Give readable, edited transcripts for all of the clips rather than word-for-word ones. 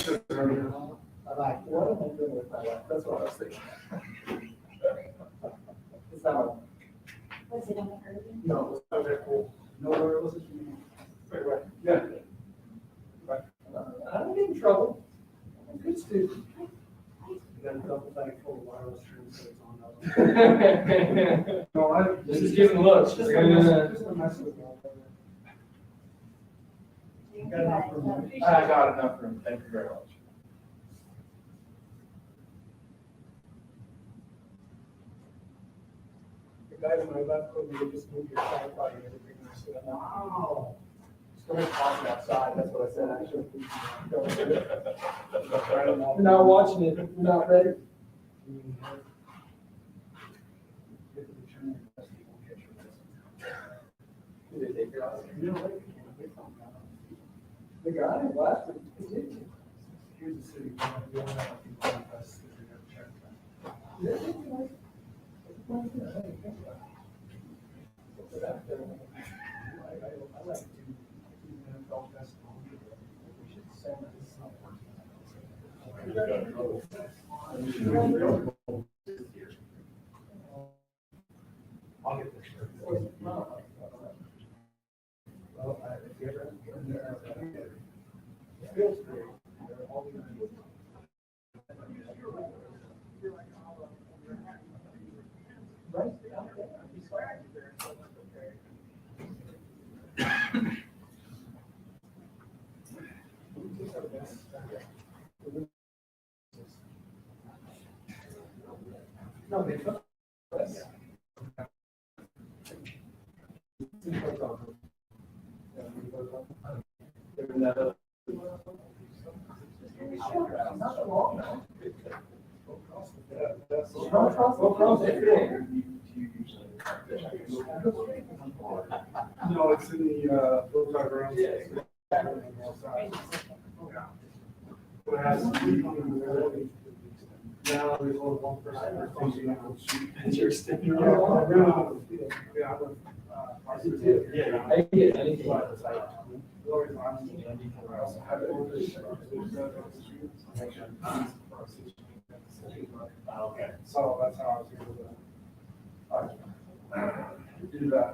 I'm like, what am I doing with my life? That's what I was thinking. It's not. Was it on the curtain? No, it's not very cool. No, where was it? Right. Yeah. Right. I don't get in trouble. I'm a good student. You got a double bag full of wireless transmitters on. No, This is getting looks. Just a mess with me. Got enough room. I got enough room. Thank you very much. The guy to my left told me to just move your tripod and everything. I said, wow. Just go ahead and toss it outside. That's what I said. Actually. You're not watching it. You're not ready. The guy left. Here's the city. I like to do NFL festival. We should send this somewhere. I'll get this. Well, if you ever, it feels great. They're all the right. No, they took this. No, it's in the Broncos room. Now there's only one person. You're sticking around. Yeah, I did too. Yeah, I get anything. Okay, so that's how I was able to do that.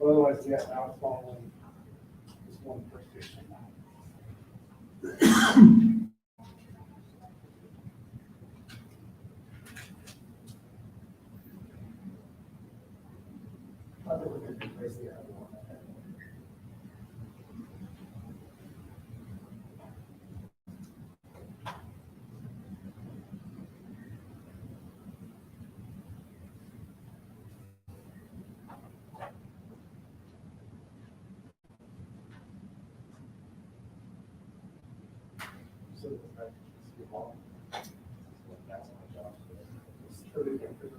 Otherwise, yeah, I was following this one person. I think we could replace the other one. So that's my job. It's truly different.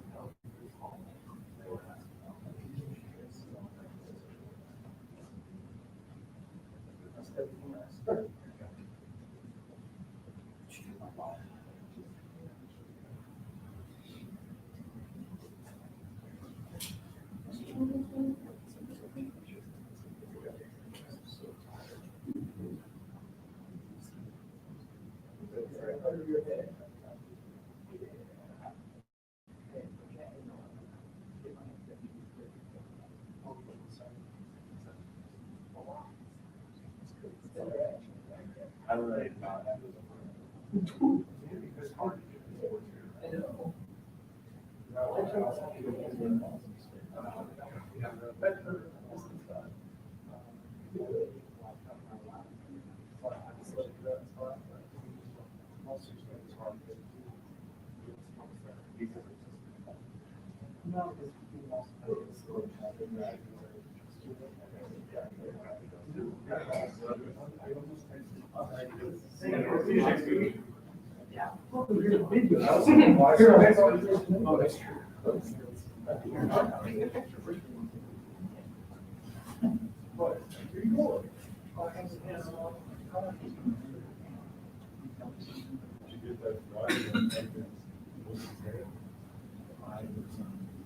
I really not. Oh, that's true.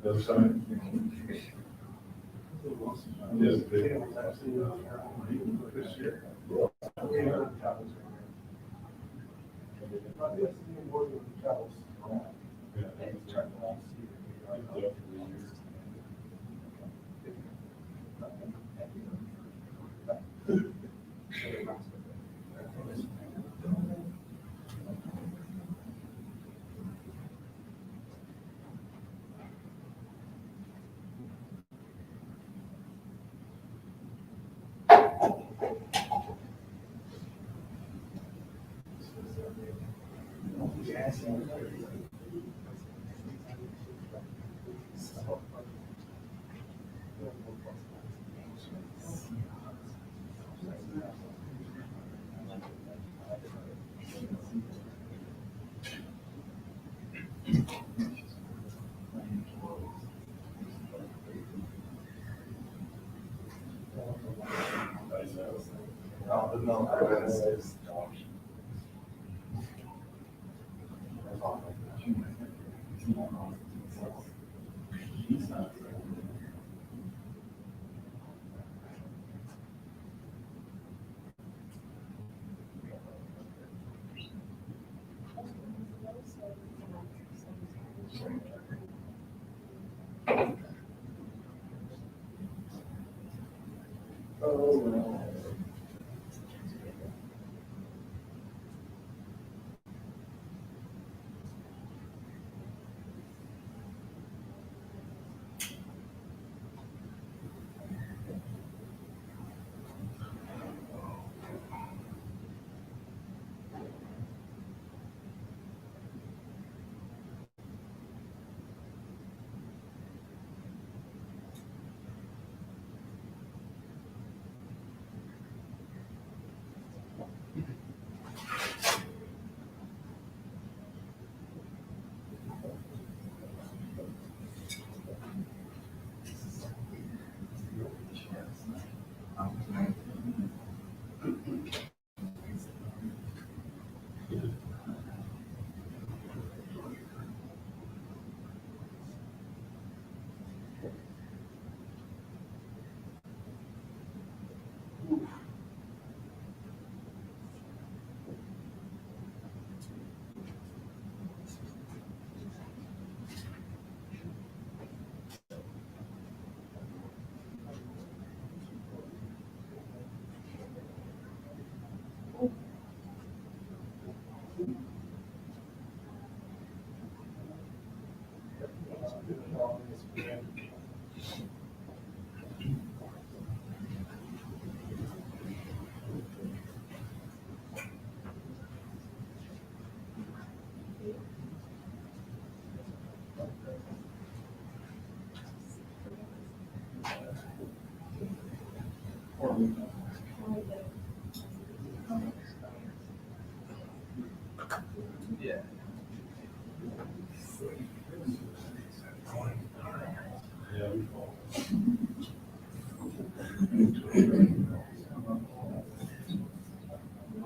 The other side? Yes. This year.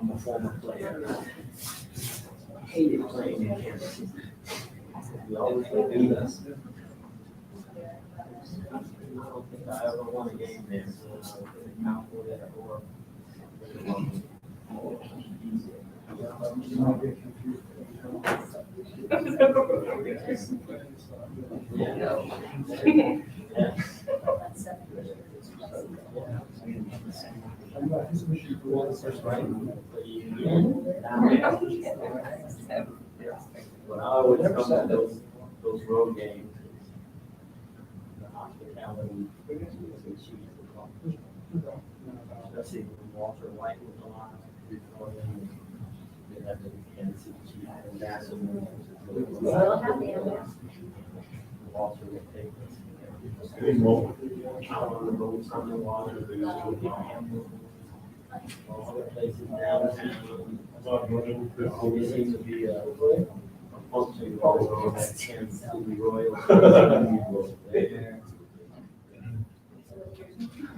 I'm a former player. I hated playing in Kansas. We always beat us. I don't think I ever won a game there. So count for that or. When I always come to those road games, the hospitality, especially when Walter White was alive, before then, they had the Kansas City Chiefs and that's when Walter would take us. Out on the boats on the water, all the places downtown. Always seems to be a function of that Kansas City Royals.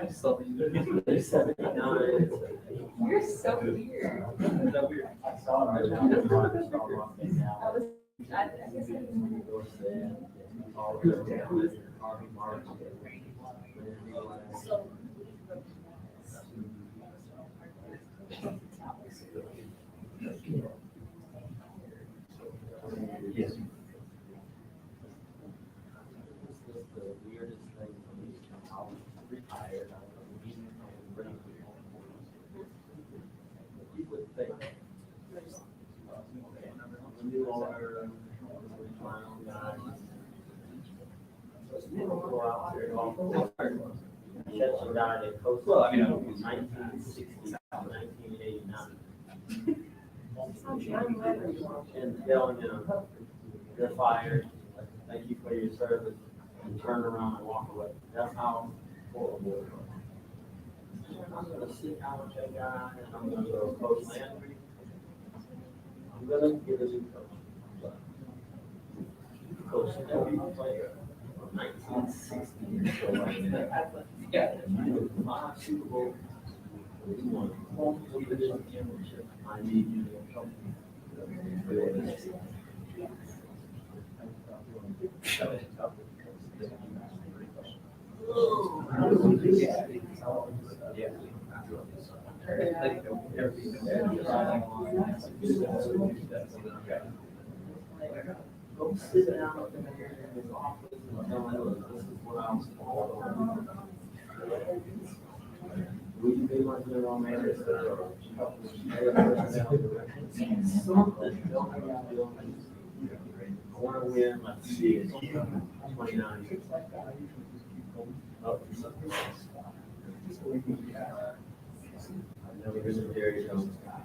I saw you. They're 79. You're so weird. Is that weird? I saw it. I I guess I didn't. So Yes. The weirdest thing for me, I was retired, I was leaving and ready you would think. When you are my own guy, go out there, catch a guy that coached Well, I mean, from 1960 to 1989. And telling them, you're fired, thank you for your service, and turn around and walk away. That's how horrible it was. I'm gonna sit down with that guy, and I'm gonna go coach Landry. I'm gonna get a new coach. Coach every player from 1960 to like Yeah. 5 Super Bowls. We won multiple division championships. I need you to help me. Go sit down in his office and tell him, look, this is what I was told. Will you be my general manager? Something, don't have a building. I want to win, let's see, it's 29 years. I've never been a Jerry Jones guy.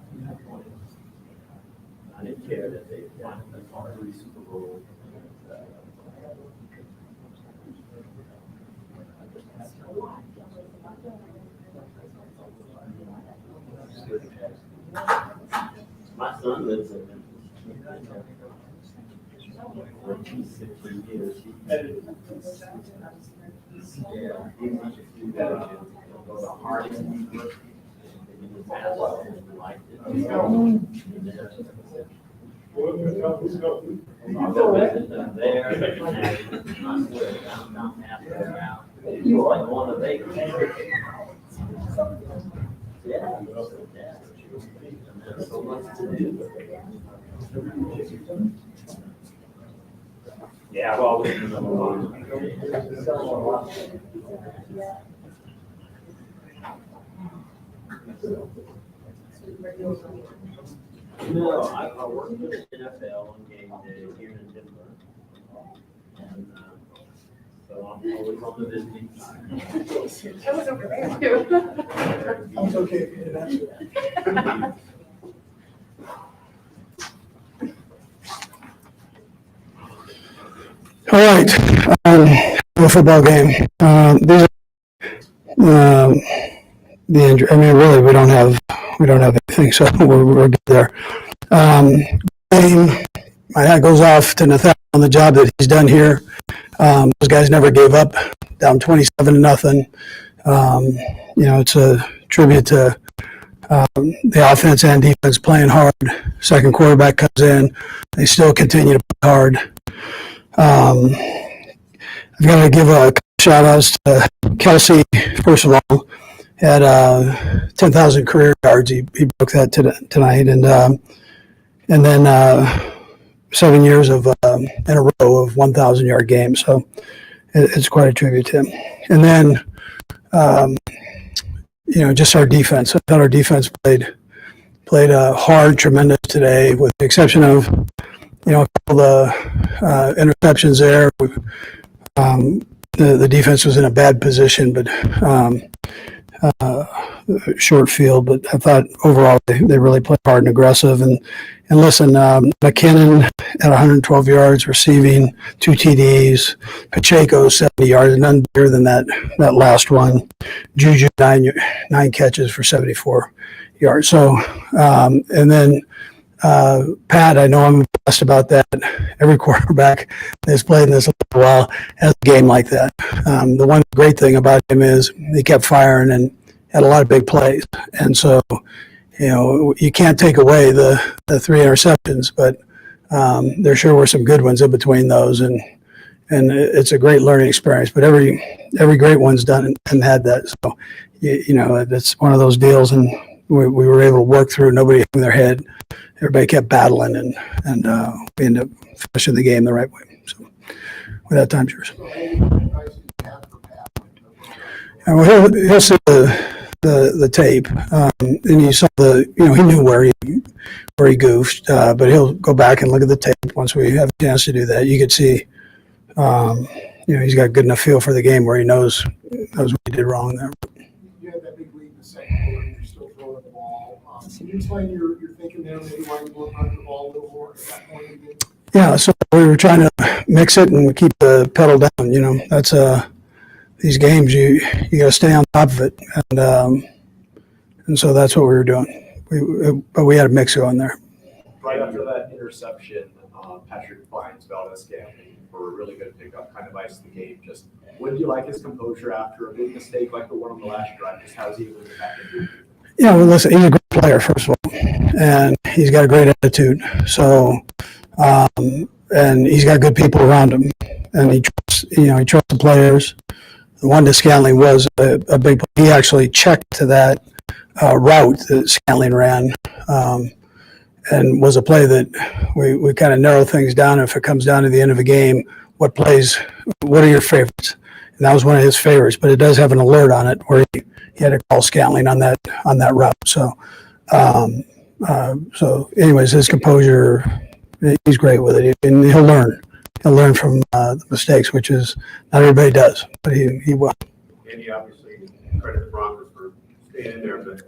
I didn't care that they won the 3 Super Bowls. My son lives in Memphis. For 16 years. Yeah, he went to go to Harding University. And he was and liked it. There, I swear, downtown halfway out. He was like one of Vegas. Yeah, there's so much to do. Yeah, I've always been number one. No, I worked for the NFL on game day here in Denver. And so I'm always on the visiting side. I was over there too. I was okay if you didn't answer that. All right, a football game. These are the injury. I mean, really, we don't have anything, so we're good there. Game, my hat goes off to Nathaniel on the job that he's done here. Those guys never gave up. Down 27-0. It's a tribute to the offense and defense playing hard. Second quarterback comes in, they still continue to play hard. I've got to give a shout outs to Kelsey, first of all, had 10,000 career yards. He broke that tonight. And then 7 years in a row of 1,000-yard games. So it's quite a tribute to him. And then, just our defense. I thought our defense played hard, tremendous today, with the exception of, a couple of interceptions there. The defense was in a bad position, but short field. But I thought overall they really played hard and aggressive. And listen, McKinnon at 112 yards receiving, 2 TDs. Pacheco 70 yards, none better than that last one. Juju 9 catches for 74 yards. So and then Pat, I know I'm impressed about that. Every quarterback that's played in this a while has a game like that. The one great thing about him is he kept firing and had a lot of big plays. And so, you can't take away the 3 interceptions, but there sure were some good ones in between those. And it's a great learning experience. But every great one's done and had that. So, it's one of those deals. And we were able to work through. Nobody hung their head. Everybody kept battling, and we ended up finishing the game the right way. So, with that, time's yours. And he'll see the tape, and you saw he knew where he goofed, but he'll go back and look at the tape once we have a chance to do that. You could see, he's got a good enough feel for the game where he knows what he did wrong there. You had that big lead in the second quarter, and you're still throwing the ball. Can you explain your thinking there, maybe why you weren't running the ball a little more at that point in the game? Yeah, so we were trying to mix it and keep the pedal down. That's these games you got to stay on top of it, and so that's what we were doing. But we had a mix going there. Right after that interception, Patrick finds Valdez-Scantling for a really good pickup, kind of iced the game. Just when do you like his composure after a big mistake like the one on the last drive? Just how's he able to get back into it? Yeah, well, listen, he's a great player, first of all, and he's got a great attitude. So, and he's got good people around him, and he trusts the players. The one to Scantling was a big. He actually checked to that route that Scantling ran, and was a play that we kind of narrow things down. If it comes down to the end of a game, what are your favorites? And that was one of his favorites, but it does have an alert on it where he had to call Scantling on that route. So, anyways, his composure, he's great with it, and he'll learn. He'll learn from the mistakes, which is not everybody does, but he will. Andy, obviously, credit the Broncos for staying in there, but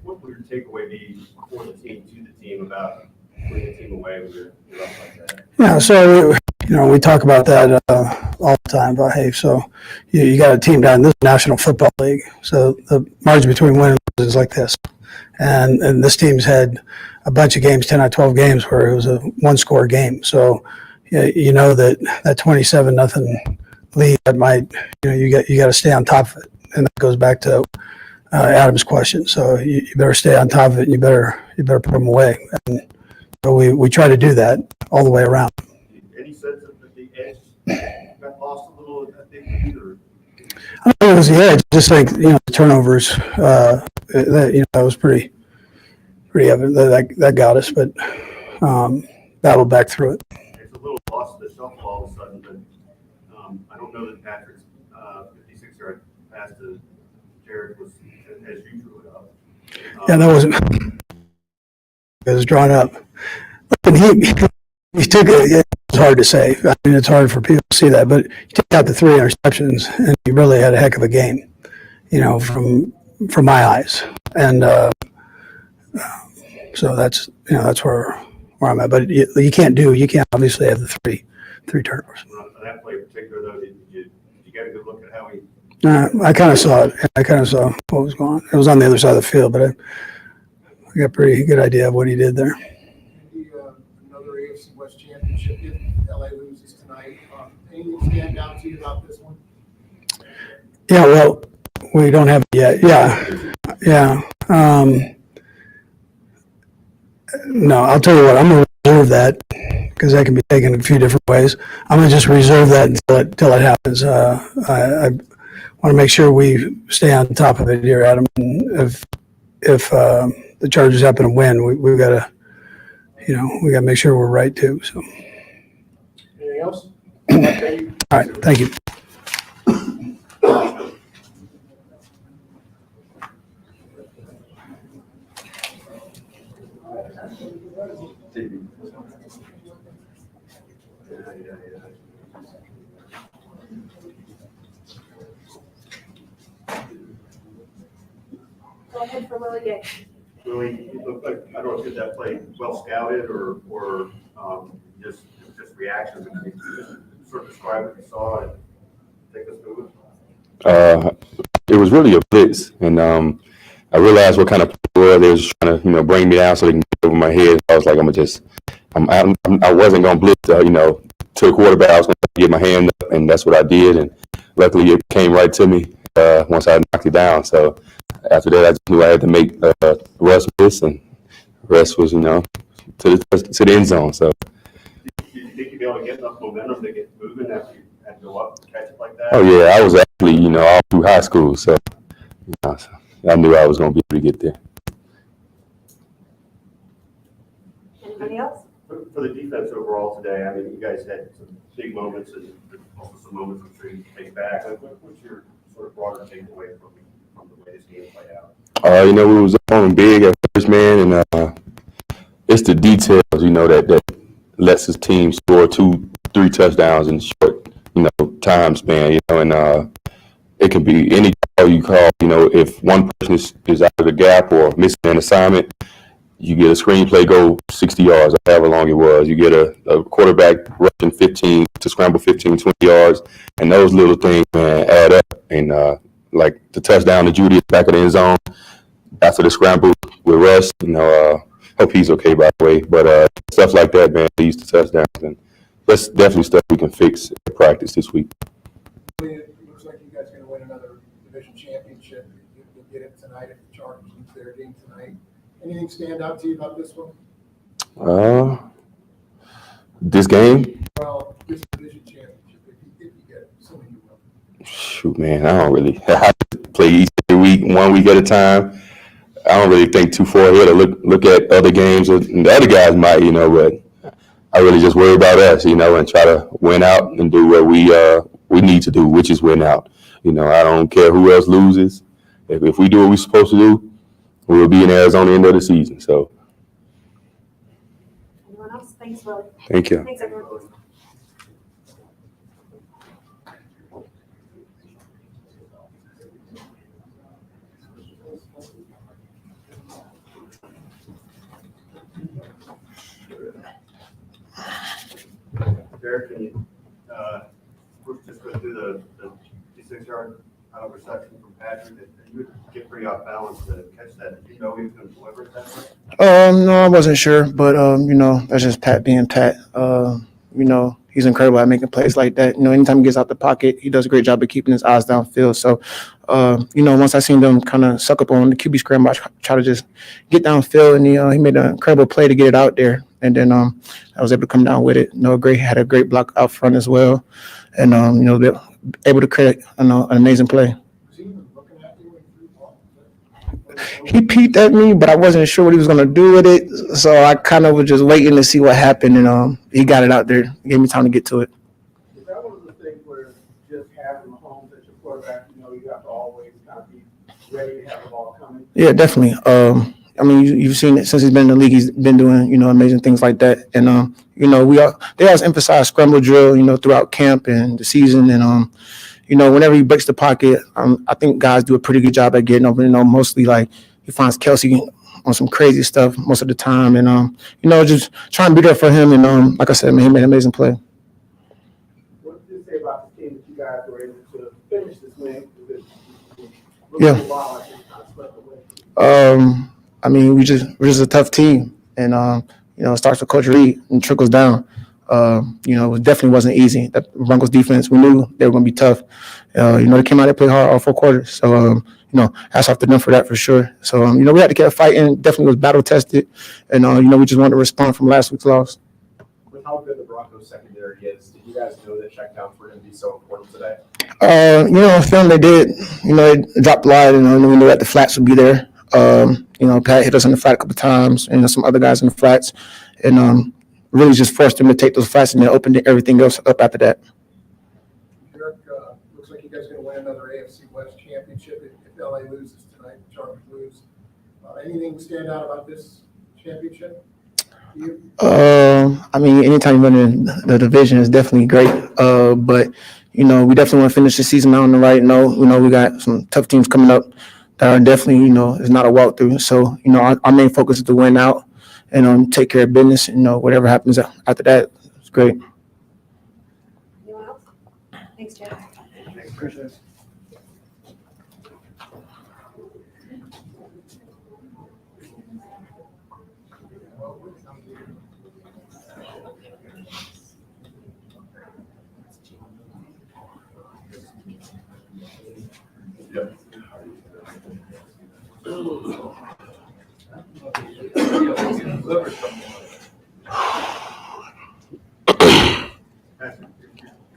what would your takeaway be for the team, to the team, about putting the team away with your up like that? Yeah, so we talk about that all the time. About hey, so you got a team down in this National Football League, so the margin between win and lose is like this, and this team's had a bunch of games, 10 out of 12 games where it was a one-score game. So you know that 27-0 lead that might you got to stay on top of it, and that goes back to Adam's question. So you better stay on top of it, and you better put them away. And so we try to do that all the way around. Any sense that the edge got lost a little at that big lead, or? I don't think it was the edge. Just like the turnovers, that was pretty evident that got us, but battled back through it. It's a little lost to the shuffle all of a sudden, but I don't know that Patrick's 56-yard pass to Jared was as you drew it up. Yeah, that wasn't. It was drawn up. Listen, he took it. It was hard to say. I mean, it's hard for people to see that, but he took out the 3 interceptions, and he really had a heck of a game. From my eyes, and so that's where I'm at. But you can't obviously have the three turnovers. On that play in particular, though, did you get a good look at how he? I kind of saw it. I kind of saw what was going on. It was on the other side of the field, but I got a pretty good idea of what he did there. Another AFC West championship if LA loses tonight. Anything stand out to you about this one? Yeah, well, we don't have it yet. Yeah. No, I'll tell you what. I'm going to reserve that because that can be taken a few different ways. I'm going to just reserve that until it happens. I want to make sure we stay on top of it here, Adam. And if the Chargers happen to win, we've got to, we got to make sure we're right too. So. Anything else? All right. Thank you. Go ahead for Willie Gay. Really, it looked like, I don't know, did that play well scouted or just reactions? Can you sort of describe what you saw and take us through it? It was really a blitz, and I realized what kind of play they was trying to, bring me down so they can get over my head. I was like, I wasn't gonna blitz, to a quarterback. I was gonna get my hand up, and that's what I did. And luckily, it came right to me once I knocked it down. So after that, I just knew I had to make Russ miss, and the rest was, to the end zone. So. Did you think you'd be able to get enough momentum to get moving after you had to go up and catch it like that? Oh yeah, I was actually, all through high school, so I knew I was gonna be able to get there. Anybody else? For the defense overall today, I mean, you guys had some big moments and also some moments I'm sure you can take back. What's your sort of broader takeaway from the way this game played out? We was on big at first, man, and it's the details, that lets his team score 2-3 touchdowns in short, time span, and it can be any call you call, if one person is out of the gap or missing an assignment, you get a screenplay go 60 yards, or however long it was. You get a quarterback rushing 15 to scramble 15, 20 yards, and those little things, man, add up. And like the touchdown to Judy at the back of the end zone after the scramble with Russ, hope he's okay, by the way. But stuff like that, man, leads to touchdowns, and that's definitely stuff we can fix in practice this week. It looks like you guys are going to win another division championship. You'll get it tonight if the Chargers lose their game tonight. Anything stand out to you about this one? This game? Well, this division championship, if you get it, assuming you will. Shoot, man, I don't really have to play each week, 1 week at a time. I don't really think too far ahead or look at other games. And the other guys might, but I really just worry about us, and try to win out and do what we need to do, which is win out. I don't care who else loses. If we do what we're supposed to do, we'll be in Arizona end of the season. So, Anyone else? Thanks, Willie. thank you. Thanks, everyone. Derek, can you just go through the 56-yard reception from Patrick? You would get pretty off balance to catch that. Did you know he was going to deliver it that way? No, I wasn't sure, but that's just Pat being Pat. He's incredible at making plays like that. Anytime he gets out the pocket, he does a great job of keeping his eyes downfield. So, once I seen them kind of suck up on the QB scramble, I try to just get downfield, and he made an incredible play to get it out there. And then I was able to come down with it. Had a great block out front as well, and able to create an amazing play. Was he even looking at you when you threw the ball? He peeked at me, but I wasn't sure what he was going to do with it. So I kind of was just waiting to see what happened, and he got it out there. Gave me time to get to it. Is that one of the things where just having Mahomes as your quarterback, you have to always kind of be ready to have the ball coming? Yeah, definitely. You've seen it since he's been in the league. He's been doing, amazing things like that. And, they always emphasize scramble drill, throughout camp and the season. And, whenever he breaks the pocket, I think guys do a pretty good job at getting open. Mostly like he finds Kelsey on some crazy stuff most of the time. And, just trying to be there for him. And, like I said, man, he made an amazing play. What did you say about the team that you guys were able to finish this game? Yeah. We're just a tough team, and it starts with Coach Reed and trickles down. It definitely wasn't easy. That Broncos defense, we knew they were going to be tough. They came out and played hard all 4 quarters. So, hats off to them for that for sure. So, we had to keep fighting. Definitely was battle tested, and we just wanted to respond from last week's loss. With how good the Broncos secondary is, did you guys know that checkdowns were going to be so important today? Film they did. They dropped the line, and we knew that the flats would be there. Pat hit us in the flat a couple times, and some other guys in the flats, and really just forced them to take those flats and then opened everything else up after that. Derek, looks like you guys are going to win another AFC West championship if LA loses tonight, the Chargers lose. Anything stand out about this championship to you? Anytime you win the division is definitely great. But we definitely want to finish the season out on the right note. We got some tough teams coming up that are definitely, it's not a walkthrough. So, our main focus is to win out and take care of business. Whatever happens after that, it's great. Anyone else? Thanks, Jeff. Appreciate it. Yep.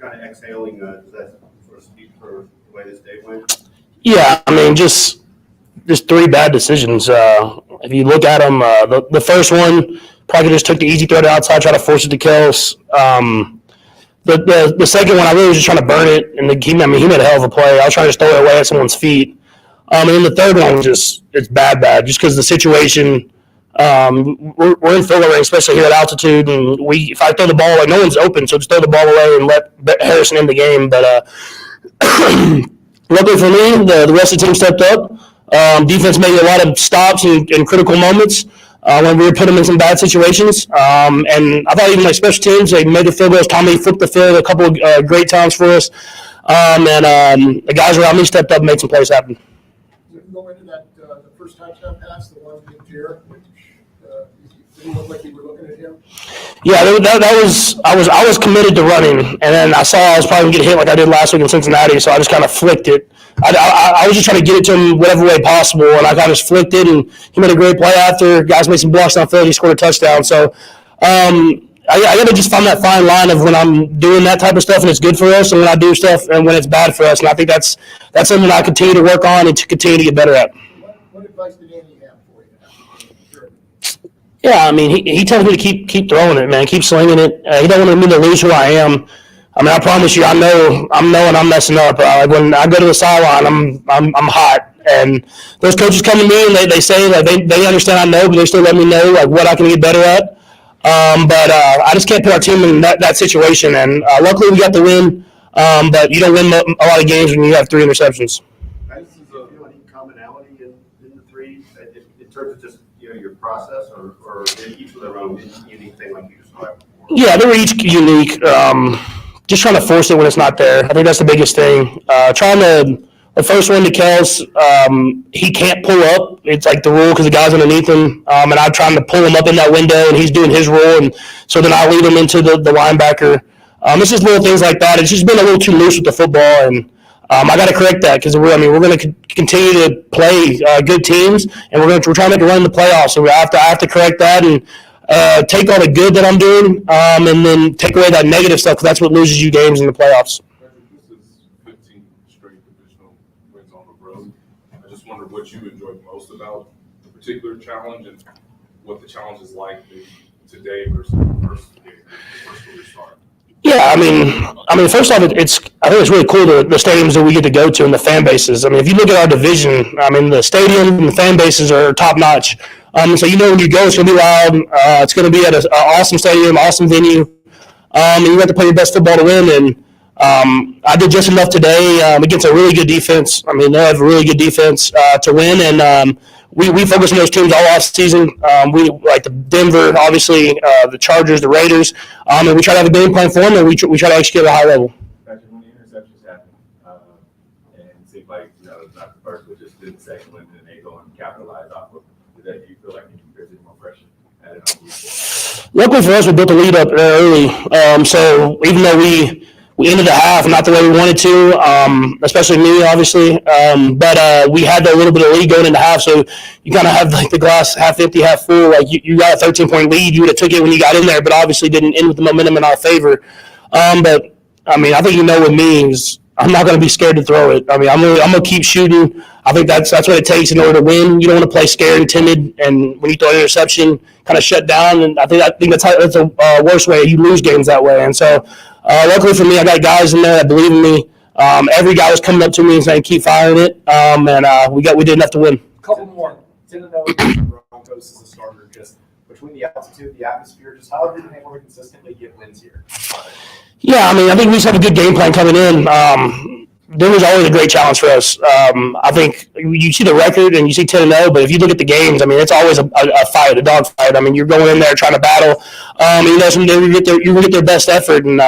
Kind of exhaling, does that sort of speak for the way this day went? Yeah, just 3 bad decisions. If you look at them, the first one, Probably just took the easy throw to outside, try to force it to Kels. The second one, I really was just trying to burn it, and he made a hell of a play. I was trying to just throw it away at someone's feet. And then the third one was it's bad, just because the situation. We're in field range, especially here at altitude, and if I throw the ball away, no one's open, so just throw the ball away and let Harrison in the game. But luckily for me, the rest of the team stepped up. Defense made a lot of stops in critical moments when we were putting them in some bad situations. And I thought even like special teams, they made the field goals. Tommy flipped the field a couple of great times for us. And the guys around me stepped up and made some plays happen. Go into that, the first touchdown pass, the one with Jarrett, which did it look like you were looking at him? Yeah, I was committed to running, and then I saw I was probably going to get hit like I did last week in Cincinnati, so I just kind of flicked it. I was just trying to get it to him whatever way possible, and I kind of just flicked it, and he made a great play after. Guys made some blocks downfield, he scored a touchdown. So I got to just find that fine line of when I'm doing that type of stuff and it's good for us, and when I do stuff and when it's bad for us. And I think that's something I continue to work on and to continue to get better at. What advice did Andy have for you? Sure. Yeah, I mean, he tells me to keep throwing it, man, keep slinging it. He don't want me to lose who I am. I mean, I promise you, I'm knowing I'm messing up. Like when I go to the sideline, I'm hot, and those coaches come to me and they say like they understand I know, but they still let me know like what I can get better at. But I just can't put our team in that situation, and luckily we got the win. But you don't win a lot of games when you have 3 interceptions. Guys, is there any commonality in the three in terms of just your process, or each of their own unique thing like you described before? Yeah, they were each unique. Just trying to force it when it's not there. I think that's the biggest thing. The first one to Kels, he can't pull up. It's like the rule because the guy's underneath him. And I'm trying to pull him up in that window, and he's doing his role. And so then I lead him into the linebacker. It's just little things like that. It's just been a little too loose with the football. And I got to correct that because we're going to continue to play good teams, and we're trying to make a run in the playoffs. So I have to correct that and take all the good that I'm doing, and then take away that negative stuff because that's what loses you games in the playoffs. This is 15 straight divisional wins on the road. I just wondered what you enjoyed most about the particular challenge and what the challenge is like today versus the first game, the first quarter start. Yeah, I mean, first off, I think it's really cool the stadiums that we get to go to and the fan bases. I mean, if you look at our division, I mean, the stadium and the fan bases are top notch. So when you go, it's going to be loud. It's going to be at an awesome stadium, awesome venue. And you have to play your best football to win. And I did just enough today against a really good defense. I mean, they have a really good defense to win. And we focus on those teams all off season. We like the Denver, obviously, the Chargers, the Raiders. And we try to have a game plan for them, and we try to execute at a high level. Patrick, when the interceptions happen, and it seemed like it's not the first, but just did the second one, and they go and capitalize off of that. Do you feel like there's more pressure added on? Luckily for us, we built the lead up early. So even though we ended the half not the way we wanted to, especially me, obviously. But we had a little bit of lead going into half, so you kind of have like the glass half empty, half full. Like you got a 13-point lead, you would have took it when you got in there, but obviously didn't end with the momentum in our favor. But I mean, I think with me is I'm not going to be scared to throw it. I mean, I'm going to keep shooting. I think that's what it takes in order to win. You don't want to play scared and timid, and when you throw an interception, kind of shut down. And I think that's a worse way. You lose games that way. And so, luckily for me, I got guys in there that believe in me. Every guy was coming up to me and saying, "Keep firing it." And we did enough to win. Couple more. 10-0 Broncos as a starter. Just between the altitude, the atmosphere, just how have you been able to consistently get wins here? Yeah, I mean, I think we just have a good game plan coming in. Denver's always a great challenge for us. I think you see the record and you see 10-0, but if you look at the games, I mean, it's always a fight, a dog fight. I mean, you're going in there trying to battle. You get their best effort, and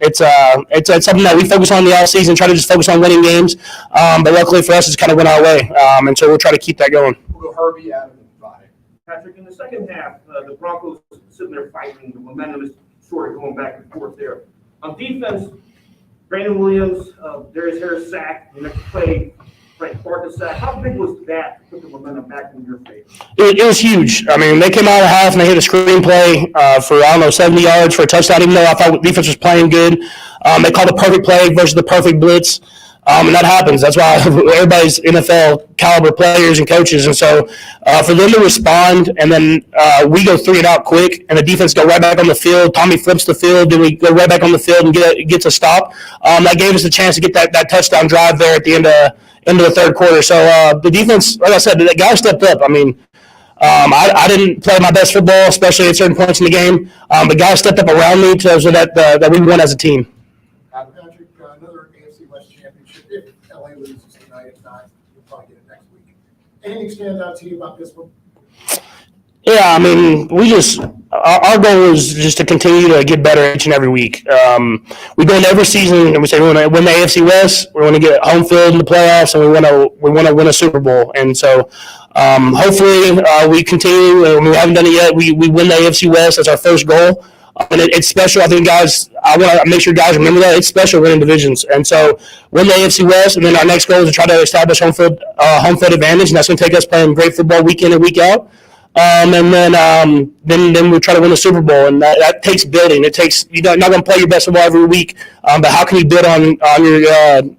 it's something that we focus on the offseason, try to just focus on winning games. But luckily for us, it's kind of went our way, and so we'll try to keep that going. We'll go Herbie, Adam, and Vi. Patrick, in the second half, the Broncos sitting there fighting. The momentum is sort of going back and forth there. On defense, Brandon Williams, Darius Harris sack, the next play, Frank Clark sack. How big was that to put the momentum back in your favor? It was huge. I mean, they came out of the half and they hit a screen play for, 70 yards for a touchdown, even though I thought the defense was playing good. They called the perfect play versus the perfect blitz. And that happens. That's why everybody's NFL caliber players and coaches. And so for them to respond, and then we go 3 and out quick, and the defense go right back on the field. Tommy flips the field, then we go right back on the field and gets a stop. That gave us a chance to get that touchdown drive there at the end of the third quarter. So the defense, like I said, the guys stepped up. I mean, I didn't play my best football, especially at certain points in the game. But guys stepped up around me so that we won as a team. Patrick, another AFC West championship. If LA loses tonight, if not, we'll probably get it next week. Anything stand out to you about this one? Yeah, I mean, our goal is just to continue to get better each and every week. We go into every season and we say we want to win the AFC West, we want to get home field in the playoffs, and we want to win a Super Bowl. And so hopefully we continue. We haven't done it yet. We win the AFC West. That's our first goal. And it's special. I think guys, I want to make sure guys remember that it's special winning divisions. And so win the AFC West, and then our next goal is to try to establish home field advantage, and that's going to take us playing great football week in and week out. And then we try to win the Super Bowl, and that takes building. It takes you're not going to play your best football every week, but how can you build on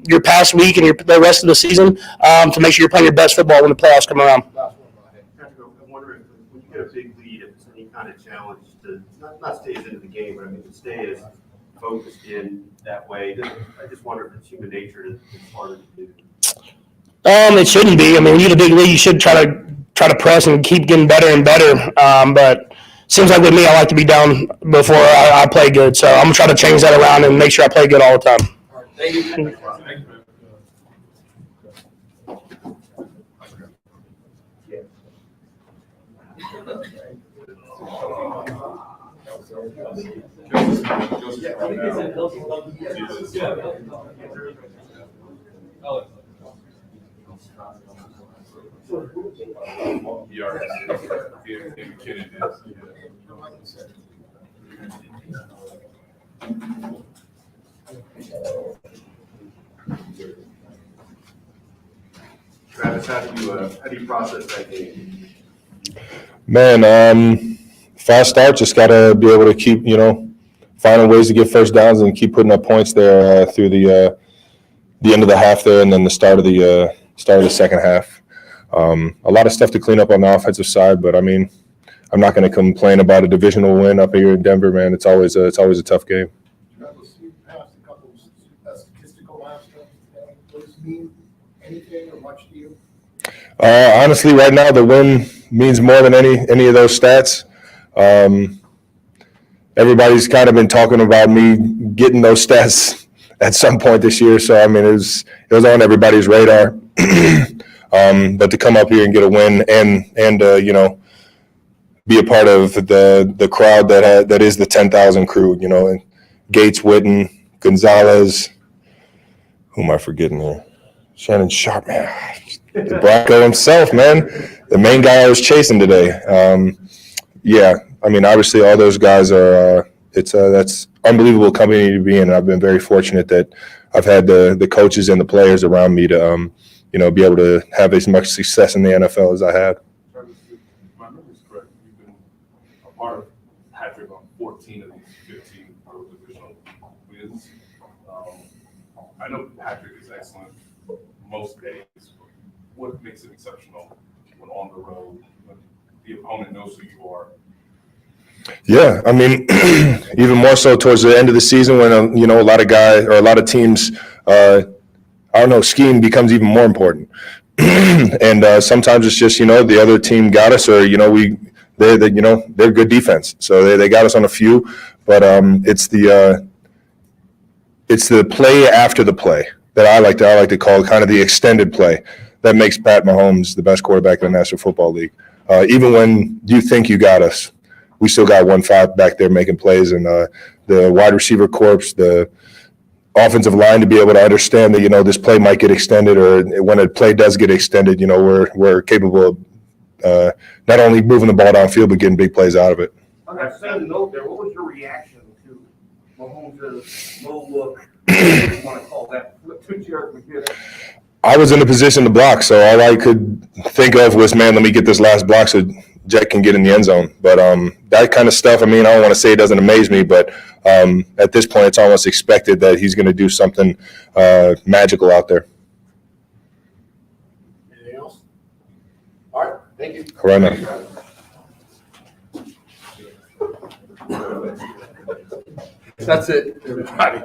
your past week and the rest of the season to make sure you're playing your best football when the playoffs come around? Patrick, I'm wondering, when you get a big lead, if it's any kind of challenge to not stay as into the game, but I mean to stay as focused in that way. I just wonder if it's human nature it's harder to do. It shouldn't be. I mean, when you get a big lead, you should try to press and keep getting better and better. But seems like with me, I like to be down before I play good. So I'm gonna try to change that around and make sure I play good all the time. All right, thank you. Thank you. Travis, how do you process that game? Man, fast start, just got to be able to keep, finding ways to get first downs and keep putting up points there through the end of the half there, and then the start of the second half. A lot of stuff to clean up on the offensive side, but I mean, I'm not going to complain about a divisional win up here in Denver, man. It's always a tough game. Travis, you passed a couple of statistical milestones today. Does this mean anything or much to you? Honestly, right now the win means more than any of those stats. Everybody's kind of been talking about me getting those stats at some point this year, so I mean it was on everybody's radar. But to come up here and get a win and be a part of the crowd that is the 10,000 crew, and Gates, Witten, Gonzalez, who am I forgetting here? Shannon Sharp, man. The Bronco himself, man. The main guy I was chasing today. Yeah, I mean, obviously all those guys are, that's unbelievable company to be in. I've been very fortunate that I've had the coaches and the players around me to, be able to have as much success in the NFL as I had. Travis, if my memory is correct, you've been a part of Patrick on 14 of these 15 divisional wins. I know Patrick is excellent most days. What makes him exceptional when on the road, when the opponent knows who you are? Yeah, I mean, even more so towards the end of the season when, a lot of guys or a lot of teams, scheme becomes even more important. And sometimes it's just, the other team got us or, they're good defense. So they got us on a few, but it's the play after the play that I like to call kind of the extended play that makes Pat Mahomes the best quarterback in the National Football League. Even when you think you got us, we still got 1-5 back there making plays, and the wide receiver corps, the offensive line to be able to understand that, this play might get extended, or when a play does get extended, we're capable of not only moving the ball downfield, but getting big plays out of it. On that same note there, what was your reaction to Mahomes' low look, whatever you want to call that, to Jarek McGinnis? I was in a position to block, so all I could think of was, man, let me get this last block so Jack can get in the end zone. But that kind of stuff, I mean, I don't want to say it doesn't amaze me, but at this point, it's almost expected that he's going to do something magical out there. Anything else? All right, thank you. All right, man. That's it, everybody.